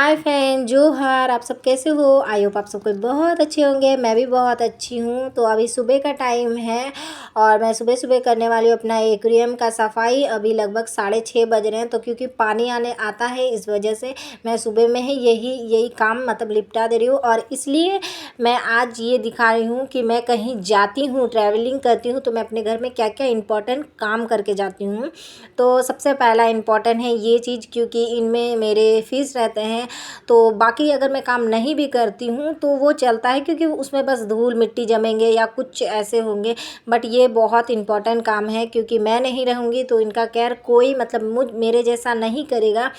Hi friend, जोहार। आप सब कैसे हो? आई होप आप सब कोई बहुत अच्छे होंगे। मैं भी बहुत अच्छी हूँ। तो अभी सुबह का टाइम है और मैं सुबह सुबह करने वाली हूँ अपना एक्वेरियम का सफाई। अभी लगभग 6:30 बज रहे हैं, तो क्योंकि पानी आने आता है इस वजह से मैं सुबह में ही यही काम मतलब निपटा दे रही हूँ। और इसलिए मैं आज ये दिखा रही हूँ कि मैं कहीं जाती हूँ, ट्रैवलिंग करती हूँ, तो मैं अपने घर में क्या क्या इंपॉर्टेंट काम करके जाती हूँ। तो सबसे पहला इम्पॉर्टेंट है ये चीज़, क्योंकि इनमें मेरे फ़ीस रहते हैं। तो बाकी अगर मैं काम नहीं भी करती हूँ तो वो चलता है, क्योंकि उसमें बस धूल मिट्टी जमेंगे या कुछ ऐसे होंगे। बट ये बहुत इम्पॉर्टेंट काम है, क्योंकि मैं नहीं रहूँगी तो इनका केयर कोई मतलब मेरे जैसा नहीं करेगा।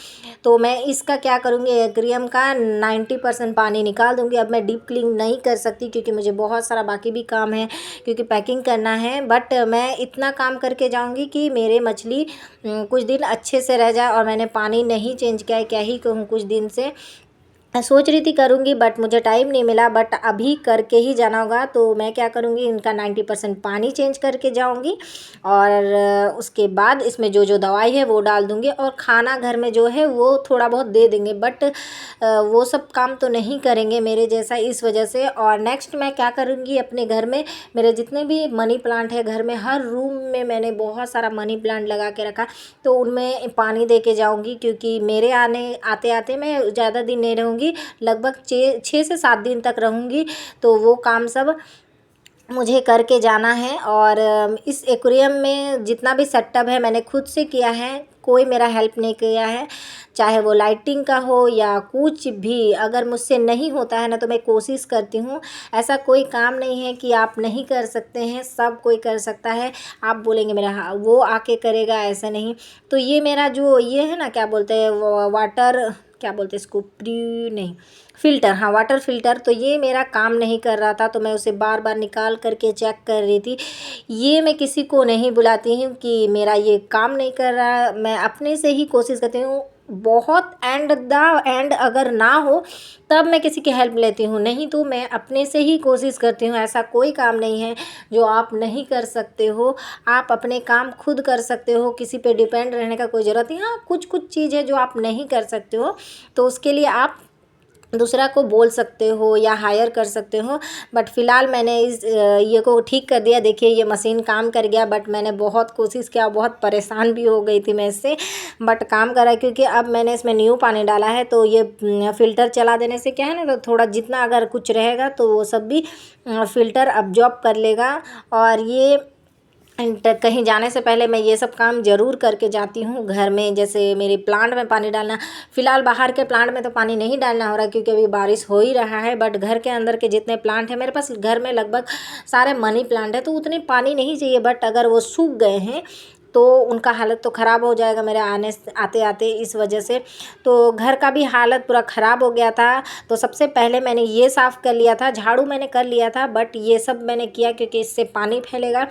तो मैं इसका क्या करूँगी, एक्वेरियम का 90% पानी निकाल दूँगी। अब मैं डीप क्लीन नहीं कर सकती क्योंकि मुझे बहुत सारा बाकी भी काम है, क्योंकि पैकिंग करना है। बट मैं इतना काम करके जाऊँगी कि मेरे मछली कुछ दिन अच्छे से रह जाए। और मैंने पानी नहीं चेंज किया है, क्या ही कहूँ, कुछ दिन से मैं सोच रही थी करूँगी बट मुझे टाइम नहीं मिला। बट अभी करके ही जाना होगा। तो मैं क्या करूँगी, इनका 90% पानी चेंज करके जाऊँगी और उसके बाद इसमें जो जो दवाई है वो डाल दूँगी। और खाना घर में जो है वो थोड़ा बहुत दे देंगे, बट वो सब काम तो नहीं करेंगे मेरे जैसा, इस वजह से। और नेक्स्ट मैं क्या करूँगी, अपने घर में मेरे जितने भी मनी प्लांट है घर में, हर रूम में मैंने बहुत सारा मनी प्लांट लगा के रखा, तो उनमें पानी दे के जाऊँगी। क्योंकि मेरे आते आते मैं ज़्यादा दिन नहीं रहूँगी, लगभग 6 से 7 दिन तक रहूँगी। तो वो काम सब मुझे करके जाना है। और इस एक्वेरियम में जितना भी सेटअप है मैंने खुद से किया है, कोई मेरा हेल्प नहीं किया है। चाहे वो लाइटिंग का हो या कुछ भी, अगर मुझसे नहीं होता है ना तो मैं कोशिश करती हूँ। ऐसा कोई काम नहीं है कि आप नहीं कर सकते हैं, सब कोई कर सकता है। आप बोलेंगे मेरा वो आके करेगा, ऐसा नहीं। तो ये मेरा जो ये है ना, क्या बोलते हैं, वाटर, क्या बोलते हैं इसको, प्री नहीं, फ़िल्टर, हाँ वाटर फ़िल्टर। तो ये मेरा काम नहीं कर रहा था, तो मैं उसे बार बार निकाल करके चेक कर रही थी। ये मैं किसी को नहीं बुलाती हूँ कि मेरा ये काम नहीं कर रहा, मैं अपने से ही कोशिश करती हूँ। बहुत एंड अगर ना हो तब मैं किसी की हेल्प लेती हूँ, नहीं तो मैं अपने से ही कोशिश करती हूँ। ऐसा कोई काम नहीं है जो आप नहीं कर सकते हो। आप अपने काम खुद कर सकते हो, किसी पे डिपेंड रहने का कोई ज़रूरत नहीं। हाँ, कुछ कुछ चीज़ है जो आप नहीं कर सकते हो, तो उसके लिए आप दूसरा को बोल सकते हो या हायर कर सकते हो। बट फ़िलहाल मैंने इस ये को ठीक कर दिया। देखिए ये मशीन काम कर गया, बट मैंने बहुत कोशिश किया, बहुत परेशान भी हो गई थी मैं इससे, बट काम कर रहा है। क्योंकि अब मैंने इसमें न्यू पानी डाला है, तो ये फ़िल्टर चला देने से क्या है ना, तो थोड़ा जितना अगर कुछ रहेगा तो वो सब भी फ़िल्टर अब्जॉर्ब कर लेगा। और ये कहीं जाने से पहले मैं ये सब काम ज़रूर करके जाती हूँ। घर में जैसे मेरे प्लांट में पानी डालना, फ़िलहाल बाहर के प्लांट में तो पानी नहीं डालना हो रहा क्योंकि अभी बारिश हो ही रहा है। बट घर के अंदर के जितने प्लांट हैं मेरे पास, घर में लगभग सारे मनी प्लांट है, तो उतने पानी नहीं चाहिए। बट अगर वो सूख गए हैं तो उनका हालत तो ख़राब हो जाएगा मेरे आते आते, इस वजह से। तो घर का भी हालत पूरा ख़राब हो गया था। तो सबसे पहले मैंने ये साफ़ कर लिया था, झाड़ू मैंने कर लिया था, बट ये सब मैंने किया क्योंकि इससे पानी फैलेगा,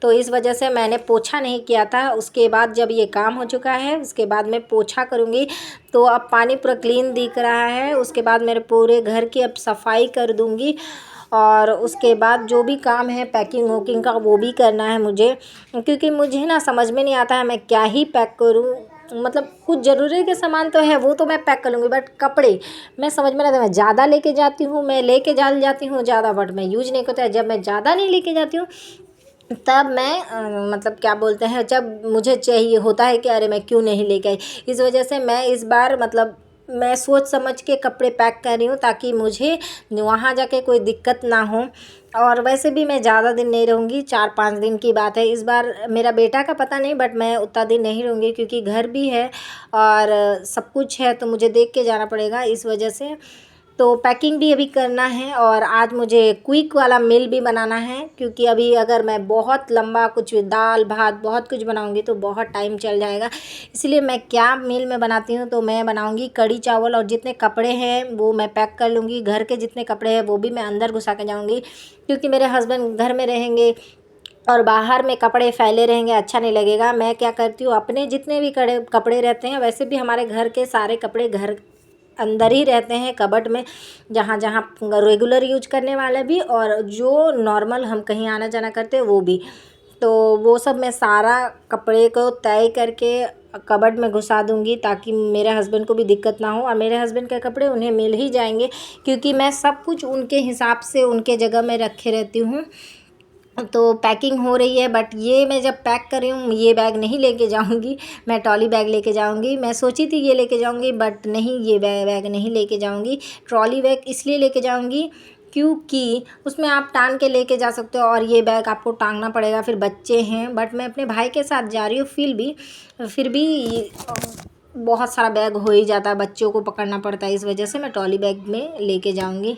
तो इस वजह से मैंने पोछा नहीं किया था। उसके बाद जब ये काम हो चुका है उसके बाद मैं पोछा करूँगी। तो अब पानी पूरा क्लीन दिख रहा है। उसके बाद मेरे पूरे घर की अब सफाई कर दूँगी। और उसके बाद जो भी काम है पैकिंग वोकिंग का वो भी करना है मुझे, क्योंकि मुझे ना समझ में नहीं आता है मैं क्या ही पैक करूँ। मतलब कुछ ज़रूरी के सामान तो है वो तो मैं पैक कर लूँगी, बट कपड़े मैं समझ में नहीं आता। मैं ज़्यादा लेके जाती हूँ, मैं लेके जाती हूँ ज़्यादा, बट मैं यूज नहीं करता है। जब मैं ज़्यादा नहीं लेके जाती हूँ तब मैं मतलब क्या बोलते हैं, जब मुझे चाहिए होता है कि अरे मैं क्यों नहीं लेके आई। इस वजह से मैं इस बार मतलब मैं सोच समझ के कपड़े पैक कर रही हूँ, ताकि मुझे वहाँ जाके कोई दिक्कत ना हो। और वैसे भी मैं ज़्यादा दिन नहीं रहूँगी, 4-5 दिन की बात है। इस बार मेरा बेटा का पता नहीं, बट मैं उतना दिन नहीं रहूँगी क्योंकि घर भी है और सब कुछ है, तो मुझे देख के जाना पड़ेगा, इस वजह से। तो पैकिंग भी अभी करना है। और आज मुझे क्विक वाला मील भी बनाना है, क्योंकि अभी अगर मैं बहुत लंबा कुछ दाल भात बहुत कुछ बनाऊंगी तो बहुत टाइम चल जाएगा। इसलिए मैं क्या मील में बनाती हूँ, तो मैं बनाऊंगी कढ़ी चावल, और जितने कपड़े हैं वो मैं पैक कर लूँगी। घर के जितने कपड़े हैं वो भी मैं अंदर घुसा के जाऊँगी, क्योंकि मेरे हस्बैंड घर में रहेंगे और बाहर में कपड़े फैले रहेंगे, अच्छा नहीं लगेगा। मैं क्या करती हूँ, अपने जितने भी कपड़े रहते हैं, वैसे भी हमारे घर के सारे कपड़े घर अंदर ही रहते हैं कबर्ड में, जहाँ जहाँ रेगुलर यूज करने वाले भी और जो नॉर्मल हम कहीं आना जाना करते हैं वो भी। तो वो सब मैं सारा कपड़े को तय करके कबर्ड में घुसा दूँगी ताकि मेरे हस्बैंड को भी दिक्कत ना हो और मेरे हस्बैंड के कपड़े उन्हें मिल ही जाएंगे, क्योंकि मैं सब कुछ उनके हिसाब से उनके जगह में रखे रहती हूँ। तो पैकिंग हो रही है, बट ये मैं जब पैक कर रही हूँ ये बैग नहीं लेके जाऊँगी, मैं ट्रॉली बैग लेके जाऊँगी। मैं सोची थी ये लेके जाऊँगी, बट नहीं, ये बैग नहीं लेके जाऊँगी। ट्रॉली बैग इसलिए लेके जाऊँगी क्योंकि उसमें आप टांग के लेके जा सकते हो और ये बैग आपको टांगना पड़ेगा, फिर बच्चे हैं। बट मैं अपने भाई के साथ जा रही हूँ, फिर भी बहुत सारा बैग हो ही जाता है, बच्चों को पकड़ना पड़ता है, इस वजह से मैं ट्रॉली बैग में लेके जाऊँगी।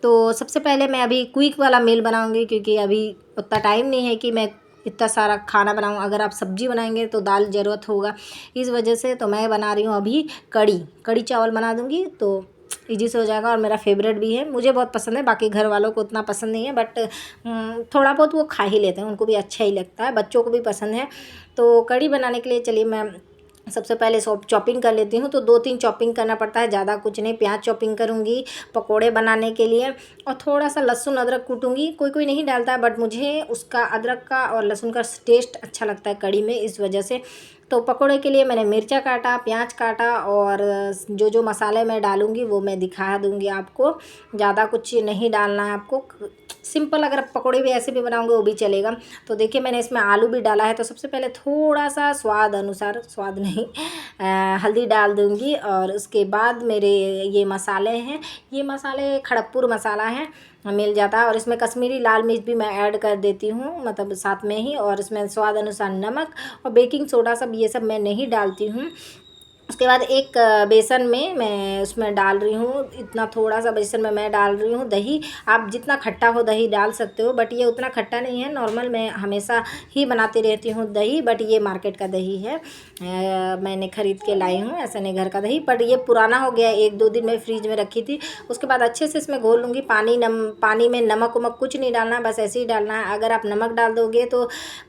तो सबसे पहले मैं अभी क्विक वाला मील बनाऊँगी, क्योंकि अभी उतना टाइम नहीं है कि मैं इतना सारा खाना बनाऊँ। अगर आप सब्जी बनाएंगे तो दाल ज़रूरत होगा, इस वजह से तो मैं बना रही हूँ अभी कड़ी चावल बना दूँगी, तो ईजी से हो जाएगा। और मेरा फेवरेट भी है, मुझे बहुत पसंद है, बाकी घर वालों को उतना पसंद नहीं है, बट थोड़ा बहुत वो खा ही लेते हैं, उनको भी अच्छा ही लगता है, बच्चों को भी पसंद है। तो कड़ी बनाने के लिए चलिए मैं सबसे पहले चॉपिंग कर लेती हूँ। तो 2-3 चॉपिंग करना पड़ता है, ज़्यादा कुछ नहीं। प्याज चॉपिंग करूँगी पकोड़े बनाने के लिए, और थोड़ा सा लहसुन अदरक कूटूँगी। कोई नहीं डालता है, बट मुझे उसका अदरक का और लहसुन का टेस्ट अच्छा लगता है कड़ी में, इस वजह से। तो पकोड़े के लिए मैंने मिर्चा काटा, प्याज काटा, और जो मसाले मैं डालूँगी वो मैं दिखा दूँगी आपको। ज़्यादा कुछ नहीं डालना है आपको, सिंपल। अगर आप पकोड़े भी ऐसे भी बनाओगे वो भी चलेगा। तो देखिए मैंने इसमें आलू भी डाला है। तो सबसे पहले थोड़ा सा स्वाद अनुसार, स्वाद नहीं, हल्दी डाल दूँगी। और उसके बाद मेरे ये मसाले हैं, ये मसाले खड़गपुर मसाला है, मिल जाता है। और इसमें कश्मीरी लाल मिर्च भी मैं ऐड कर देती हूँ, मतलब साथ में ही। और इसमें स्वाद अनुसार नमक और बेकिंग सोडा, सब ये सब मैं नहीं डालती हूँ। उसके बाद एक बेसन में मैं उसमें डाल रही हूँ, इतना थोड़ा सा बेसन में मैं डाल रही हूँ दही। आप जितना खट्टा हो दही डाल सकते हो, बट ये उतना खट्टा नहीं है, नॉर्मल मैं हमेशा ही बनाती रहती हूँ दही। बट ये मार्केट का दही है, मैंने ख़रीद के लाई हूँ, ऐसा नहीं घर का दही। बट ये पुराना हो गया, 1-2 दिन मैं फ्रीज में रखी थी। उसके बाद अच्छे से इसमें घोल लूँगी। पानी में नमक वमक कुछ नहीं डालना, बस ऐसे ही डालना है। अगर आप नमक डाल दोगे तो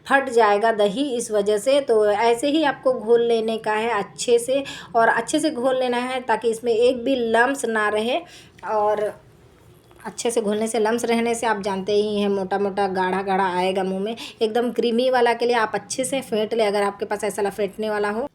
फट जाएगा दही, इस वजह से। तो ऐसे ही आपको घोल लेने का है अच्छे से, और अच्छे से घोल लेना है ताकि इसमें एक भी लम्स ना रहे। और अच्छे से घोलने से, लम्स रहने से आप जानते ही हैं मोटा मोटा गाढ़ा गाढ़ा आएगा मुंह में। एकदम क्रीमी वाला के लिए आप अच्छे से फेंट ले, अगर आपके पास ऐसा फेंटने वाला हो।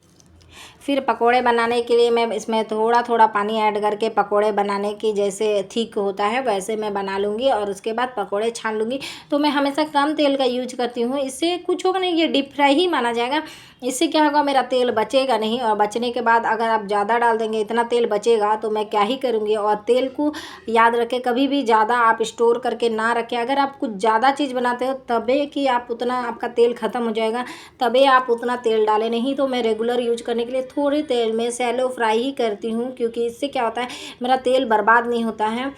फिर पकोड़े बनाने के लिए मैं इसमें थोड़ा थोड़ा पानी ऐड करके, पकोड़े बनाने की जैसे थिक होता है वैसे मैं बना लूँगी, और उसके बाद पकोड़े छान लूँगी। तो मैं हमेशा कम तेल का यूज करती हूँ, इससे कुछ होगा नहीं, ये डीप फ्राई ही माना जाएगा। इससे क्या होगा, मेरा तेल बचेगा नहीं। और बचने के बाद अगर आप ज़्यादा डाल देंगे, इतना तेल बचेगा तो मैं क्या ही करूँगी। और तेल को याद रखें, कभी भी ज़्यादा आप स्टोर करके ना रखें। अगर आप कुछ ज़्यादा चीज़ बनाते हो तबे कि आप उतना, आपका तेल ख़त्म हो जाएगा तबे आप उतना तेल डालें। नहीं तो मैं रेगुलर यूज करने के लिए थोड़े तेल में शैलो फ्राई ही करती हूँ, क्योंकि इससे क्या होता है, मेरा तेल बर्बाद नहीं होता है।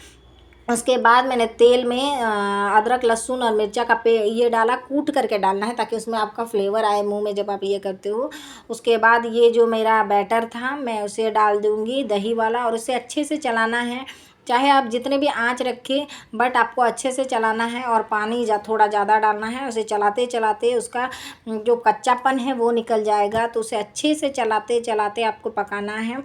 उसके बाद मैंने तेल में अदरक लहसुन और मिर्चा का ये डाला, कूट करके डालना है ताकि उसमें आपका फ्लेवर आए मुंह में जब आप ये करते हो। उसके बाद ये जो मेरा बैटर था मैं उसे डाल दूँगी दही वाला, और उसे अच्छे से चलाना है। चाहे आप जितने भी आंच रखें, बट आपको अच्छे से चलाना है। और पानी थोड़ा ज़्यादा डालना है। उसे चलाते चलाते उसका जो कच्चापन है वो निकल जाएगा। तो उसे अच्छे से चलाते चलाते आपको पकाना है।